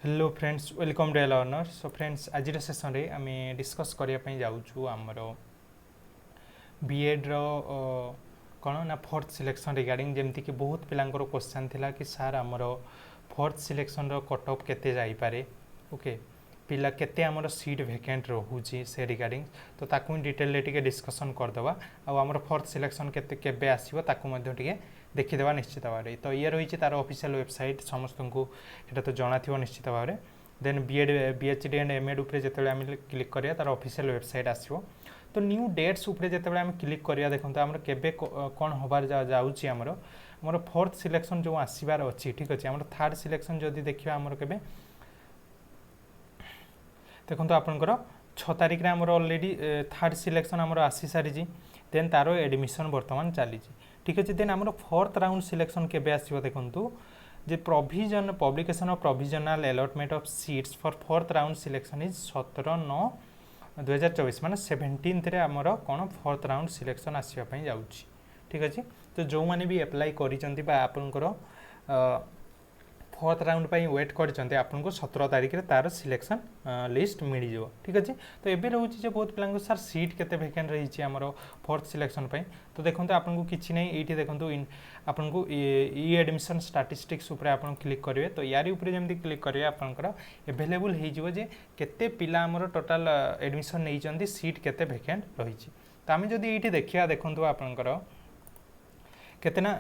Hello friends welcome to learner. So friends आज session रे आम डिस्कस करने जाऊँ आमर बीएड कौन ना फोर्थ सिलेक्शन रिगार्डिंग जमती कि बहुत पिलांकर क्वेश्चन थिला कि सार आमर फोर्थ सिलेक्शन रो कट ऑफ केते जाइपारे ओके पिला केते आमर सीट वैकेंट रोचे से रिगार्डिंग तो ताकू डिटेल टिके डिस्कसन करदे आमर फोर्थ सिलेक्शन केते केबे आसीबो ताकू मध्ये टिके देखीदेवा निश्चित भाव तो ये रही तार ऑफिशियल वेबसाइट समस्त को ये तो जना थी निश्चित भाव then BEd BHD and MEd उपरे जिते आम क्लिक करिया तार ऑफिशियल वेबसाइट आसो तो न्यू डेट्स उपरे जिते आम क्लिक करिया देखो आमर केबे कौन होबार जाउची आमर आमर फोर्थ सिलेक्शन जो आसबार अच्छी ठीक अच्छे आमर थर्ड सिलेक्शन जदि देखिए आमर केबे देखो आपंकर 6 तारिख रे आमर ऑलरेडी थर्ड सिलेक्शन आमर आसी सारी देन तार एडमिशन बर्तमान चली ठीक अच्छे देन आमर फोर्थ राउंड सिलेक्शन केबे आसीबो देखंतु जे provision publication of provisional allotment of seats for fourth round selection is 17/9/2024 माने 17th रे आमर कोन फोर्थ राउंड सिलेक्शन आसीबा पई जाउची ठीक अच्छे तो जो माने भी अप्लाई करिसंती बा आपनकर फोर्थ राउंड पर वेट करते आपको 17 तारिख रे तार सिलेक्शन लिस्ट मिल जाव ठीक अच्छे तो ये रोचे बहुत पिला सार सीट केते वैकेंट रही आमर फोर्थ सिलेक्शन पर तो देखो आपको किसी नहीं ये देखो आपको ई एडमिशन स्टाटिस्टिक्स उपर आप क्लिक करेंगे तो यारी उपरे जमी क्लिक करेंगे आपंकर एभेलेबुल हो केते पिला आमर टोटाल एडमिशन नहीं सीट केते वैकेंट रही तो आम जब ये देखा देखो आपंकर केतना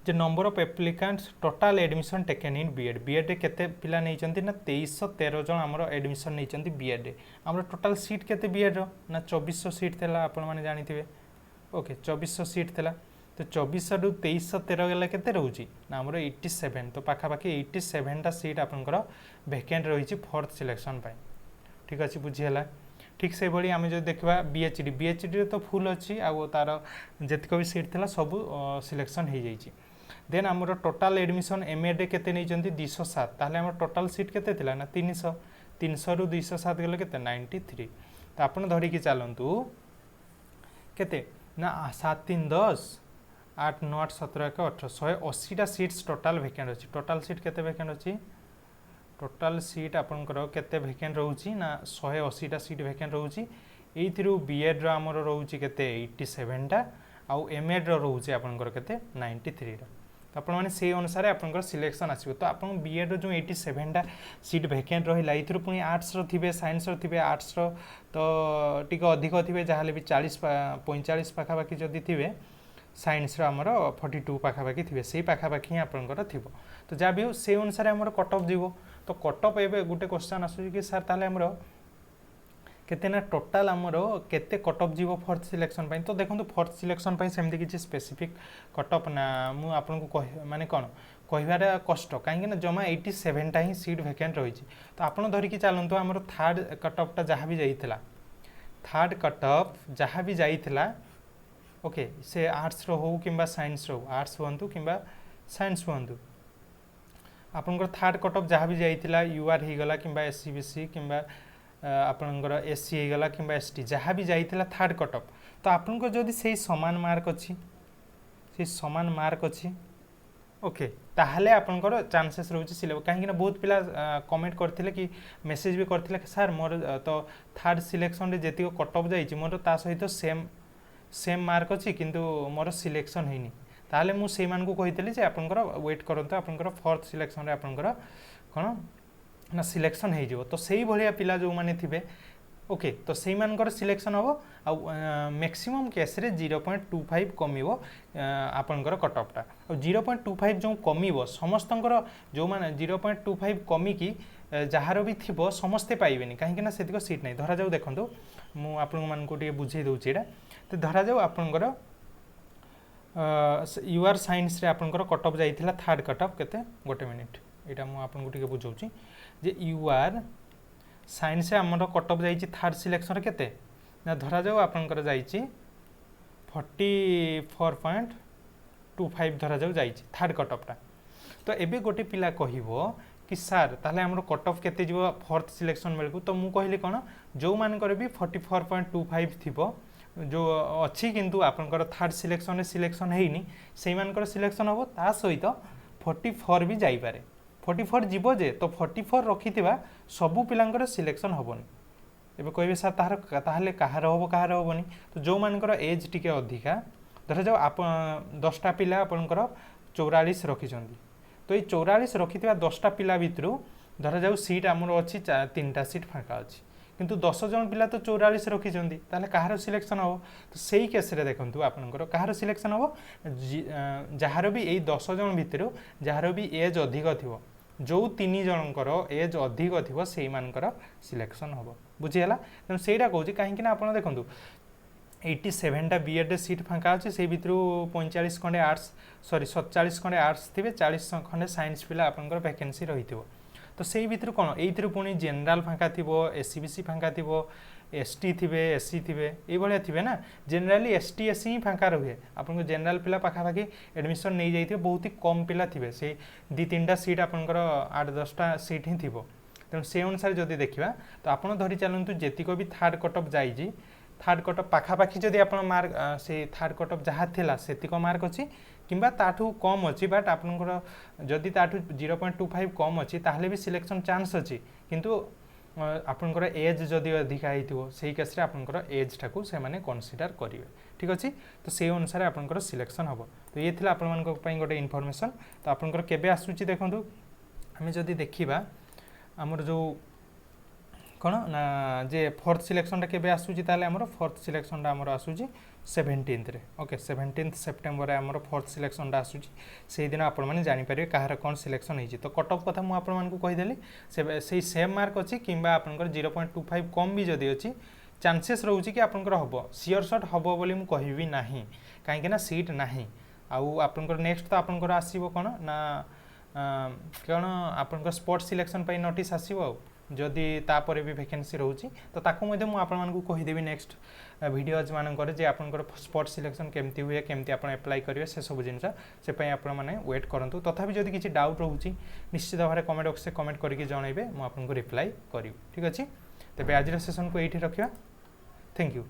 जे number of applicants total admission taken in BEd BEd केते पिला नहीं ना 2313 जन आमर एडमिशन नहीं बीएड आमर टोटाल सीट केते बीएड ना 2400 सीट थिला आपण माने जानि थिबे ओके 2400 सीट थिला तो 2400 रु 2313 गला केते रहउची ना आमर 87 तो पाखा पाखी 87 टा सीट आपनकर वैकेंट रही फोर्थ सिलेक्शन पाई ठीक अछि बुझियला ठीक से भाई आम जो देखा बीएचडी तो फुल अच्छी आ तार जितक भी सीट थिला सब सिलेक्शन हो जाइए देन आमर टोटाल एडमिशन एमएड केते नहीं 207 ताहले आमर टोटाल सीट केते थिला ना 300 300 रु 207 गले केते 93 तो आपन धरि कि चलंतु केते ना 7 3 10 8 9 8 17 1 18 180 टा सीट्स टोटाल वैकेंट अछि टोटाल सीट केते वैकेंट अछि टोटाल सीट आपनकर केते वैकेंट रहउची ना 180 टा सीट वैकेंट रहउची एथिरु बीएड रो आमर रहउची केते 87 टा आउ एमएड रो रहउची आपनकर केते 93 टा तो आपण माने से अनुसार आपनकर सिलेक्शन आसीबो तो आपन बीएड रो जो 87 टा सीट वैकेंट रहिला एथिरु पुनी आर्ट्स रो थिबे साइंस रो थिबे आर्ट्स रो तो टिक अधिक थिबे जाहाले भी 40 45 पाखा बाकी जदी थिबे साइंस रो आमर 42 पाखा बाकी थिबे सेही पाखा बाकी आपनकर थिबो तो जा भी से अनुसार आमर कट ऑफ जीवो तो कट ऑफ एबे गुटे क्वेश्चन आसु कि सर ताले हमरो केते ना टोटाल आमर केते कट ऑफ जीवो फोर्थ सिलेक्शन पई तो देखंतु फोर्थ सिलेक्शन पई सेमति किछि स्पेसिफिक कट ऑफ ना मु आपन को माने कोन कहबार कष्ट कहीं ना जमा 87 टा ही सीट वैकेंट रही तो आपन धरि कि चलंतु आमर थर्ड कट ऑफ टा जहाँ भी जाइथिला थर्ड कट ऑफ जहाँ भी जाइथिला ओके से आर्ट्स रो हो किंबा साइंस रो आर्ट्स होंतु किंबा साइंस होंतु आपनकर थर्ड कट ऑफ जहाँ भी जाइथिला यूआर ही गला किंबा एससीबीसी किंबा आपनकर एससी ही गला किंबा एसटी जहाँ भी जाइथिला थर्ड कट ऑफ तो आपनकर जदी सेही समान मार्क अछि से समान मार्क अछि ओके ताहले आपनकर चांसेस रहउछि सिलेक्ट काहे कि बहुत पिला कमेंट करथिले कि मेसेज भी करथिले कि सर मोर तो थर्ड सिलेक्शन रे जेतिको कट ऑफ जाइछि मोर ता सहित सेम मार्क अछि किंतु मोर सिलेक्शन हेनी ताहले मु से मान को कहितली जे आपनकर वेट करंतो आपनकर फोर्थ सिलेक्शन रे आपनकर कोन ना सिलेक्शन हे जिवो तो सेही भलिया पिला जो माने थिबे ओके तो सेही मानकर सिलेक्शन होबो आ मैक्सिमम केस रे 0.25 कमिवो आपनकर कट ऑफ टा आ 0.25 जो कमिवो समस्तंकर जो माने 0.25 कमी की जहार भी थिबो समस्ते पाइबेनी काहे कि ना सेतिको सीट नै धरा जाऊ देखंतु मु आपन मान को टिके बुझै दउछि एटा तो धरा जाऊ आपनकर यूआर साइंस रे आपनकर कट ऑफ जाइथिला थर्ड कट ऑफ केते गोटे मिनिट एटा मु आपन को टिके बुझौछि जे यूआर साइंस रे हमर कट ऑफ जाइछि थर्ड सिलेक्शन रे केते ना धरा जाऊ आपनकर जाइछि 44.25 धरा जाऊ जाइछि थर्ड कट ऑफ टा तो एबे गोटे पिला कहिवो कि सर ताले हमर कट ऑफ केते जीवो फोर्थ सिलेक्शन बेलकु तो मु कहिली कोन जो मान करे भी 44.25 थिबो जो अच्छी किंतु आपनकर थर्ड सिलेक्शन रे सिलेक्शन हेइनी सेही मानकर सिलेक्शन होबो ता सहित 44 भी जाई पारे 44 जीव जे तो 44 रखिथिबा सबु पिलांकर सिलेक्शन होबनी एबे कहबे सर ताहले कहार होबो कहार होबनी तो जो मानकर एज टिके अधिका धर जाओ आप 10टा पिला आपनकर 44 रखिछंती तो ये 44 रखिथिबा 10टा पिला भितरु धर जाओ सीट आमर अछि 3टा सीट फांका अछि किंतु 10 जन पिला तो 44 रखिछंती ताहले कहार सिलेक्शन हो तो सेही केस रे देखंतु आपनकर कहार सिलेक्शन हो जहार भी एई 10 जन भितरु जहार भी एज अधिक थिवो जो 3 जनकर एज अधिक थिवो सेही मानकर सिलेक्शन हो बुझिला तेणु सेटा कहूँ कहीं आपड़ देखो 87टा बीएड सीट फांका अच्छे से भितर 45 खंडे आर्ट्स सॉरी 47 खंडे आर्ट्स थे 40 खंडे साइंस पिला आपंकर वैकेंसी रही तो से भितर कौन ये पुणी जेनराल फांका थी एससीबीसी फांका थी एसटी थे एससी थे ये थे ना जेनराली एसटी एससी ही फांका रहे आपको जेनराल पिला पाखापाखि एडमिशन नहीं जाइए बहुत ही कम पिला थे से 2-3टा सीट आपंकर 8-10टा सीट ही थी तेणु से अनुसार जब देखा तो आप धरी चलतु जेतिक भी थर्ड कटअफ जाइए थर्ड कटअफ पाखापाखि जब आप मार्क से थर्ड कटअफ जहाँ थिला सेतिक मार्क अच्छी किंबा ताठू कम अच्छी बट आपंकर जदि ताठू 0.25 कम अच्छी ताहले भी सिलेक्शन चांस अच्छी किंतु आपंकर एज जदि अधिका होइथिबो सेही केस रे आपंकर एज टाकू से माने कंसीडर करिवे ठीक अछि तो से अनुसार आपंकर सिलेक्शन हबो तो ये थिला आपन मानक पई गोटे इन्फॉर्मेशन तो आपंकर केबे आसुची देखंतु हमें जदि देखिबा हमर जो कौन ना जे फोर्थ सिलेक्शन के आसूची ताले हमर फोर्थ सिलेक्शन आमर आसूची 17th रे ओके 17th सेप्टेम्बर आमर फोर्थ सिलेक्शन आसूची से दिन आपण माने जानि परिबे कहार कोन सिलेक्शन होई तो कट ऑफ कथा मु आपण मानकु कहि देली से सेम मार्क अछि किंबा आपनकर 0.25 कम भी जदी अछि चांसेस रहउची कि आपनकर हबो सियर शॉट हबो बोली मु कहिबी नाही काहे कि ना सीट नाही आउ आपनकर नेक्स्ट तो आपनकर आसीबो कोन ना कौन आपनकर स्पोर्ट सिलेक्शन पई नोटिस आसीबो जदि तापर भी वैकेंसी रोची तो ताकू मध्य मु आपण मानकु कहिदेबी नेक्स्ट वीडियोज मानकर जे आपनकर स्पोर्ट सिलेक्शन केमती हुए केमती आपण अप्लाई करिवे से सब जिनस से पई आपण माने वेट करंतु तथापि जदि किछि डाउट रहउची निश्चित भाबरे कमेंट बॉक्स से कमेंट करके जणाइबे मु आपनको रिप्लाई करिवि ठीक अछि तबे आज सेशन को एठी रखिया थैंक यू।